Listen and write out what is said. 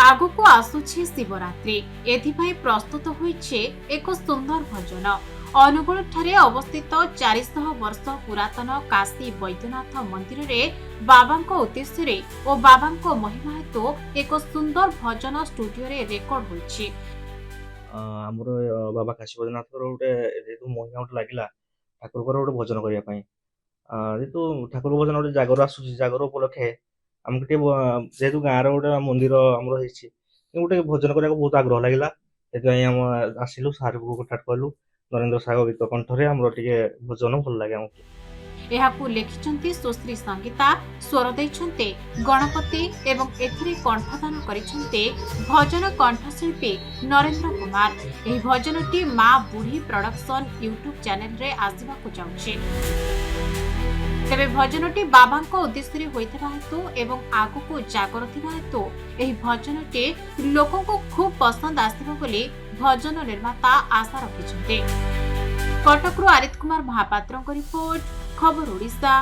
ଆଗକୁ ଆସୁଛି ଶିବରାତ୍ରି। ଏଥିପାଇଁ ପ୍ରସ୍ତୁତ ହୋଇଛି ଏକ ସୁନ୍ଦର ଭଜନ। ଅନୁଗୁଳଠାରେ ଅବସ୍ଥିତ 400 ବର୍ଷ ପୁରାତନ କାଶୀ ବୈଦ୍ୟନାଥ ମନ୍ଦିରରେ ବାବାଙ୍କ ଉଦ୍ଦେଶ୍ୟରେ ଓ ବାବାଙ୍କ ମହିମା ହେତୁ ଏକ ସୁନ୍ଦର ଭଜନ ଷ୍ଟୁଡିଓରେ ରେକର୍ଡ ହୋଇଛି। ଆମର ବାବା କାଶୀ ବୈଦ୍ୟନାଥଙ୍କର ଗୋଟେ ଯେହେତୁ ମହିମା ଗୋଟେ ଲାଗିଲା ଠାକୁରଙ୍କର ଗୋଟେ ଭଜନ କରିବା ପାଇଁ। ଯେହେତୁ ଠାକୁର ଭଜନ ଗୋଟେ ଜାଗର ଆସୁଛି, ଜାଗର ଉପଲକ୍ଷେ ଆମକୁ ଟିକେ ଯେହେତୁ ଗାଁର ଗୋଟେ ମନ୍ଦିର ଆମର ହେଇଛି, ଗୋଟେ ଭଜନ କରିବାକୁ ବହୁତ ଆଗ୍ରହ ଲାଗିଲା। ସେଥିପାଇଁ ଆମ ଆସିଲୁ, ସାର୍ଙ୍କୁ କଣ୍ଟାକ୍ଟ କଲୁ। ନରେନ୍ଦ୍ର ସାଗର ଗୀତ କଣ୍ଠରେ ଆମର ଟିକେ ଭଜନ ଭଲ ଲାଗେ ଆମକୁ। ଏହାକୁ ଲେଖିଛନ୍ତି ସୁଶ୍ରୀ ସଙ୍ଗୀତା, ସ୍ୱର ଦେଇଛନ୍ତି ଗଣପତି ଏବଂ ଏଥିରେ କଣ୍ଠଦାନ କରିଛନ୍ତି ଭଜନ କଣ୍ଠଶିଳ୍ପୀ ନରେନ୍ଦ୍ର କୁମାର। ଏହି ଭଜନଟି ମା ବୁଢ଼ୀ ପ୍ରଡକ୍ସନ ୟୁଟ୍ୟୁବ ଚ୍ୟାନେଲରେ ଆସିବାକୁ ଯାଉଛି। ତେବେ ଭଜନଟି ବାବାଙ୍କ ଉଦ୍ଦେଶ୍ୟରେ ହୋଇଥିବା ହେତୁ ଏବଂ ଆଗକୁ ଜାଗର ଥିବା ହେତୁ ଏହି ଭଜନଟି ଲୋକଙ୍କୁ ଖୁବ୍ ପସନ୍ଦ ଆସିବ ବୋଲି ଭଜନ ନିର୍ମାତା ଆଶା ରଖିଛନ୍ତି। କଟକରୁ ଆରିତ କୁମାର ମହାପାତ୍ରଙ୍କ ରିପୋର୍ଟ, ଖବର ଓଡ଼ିଶା।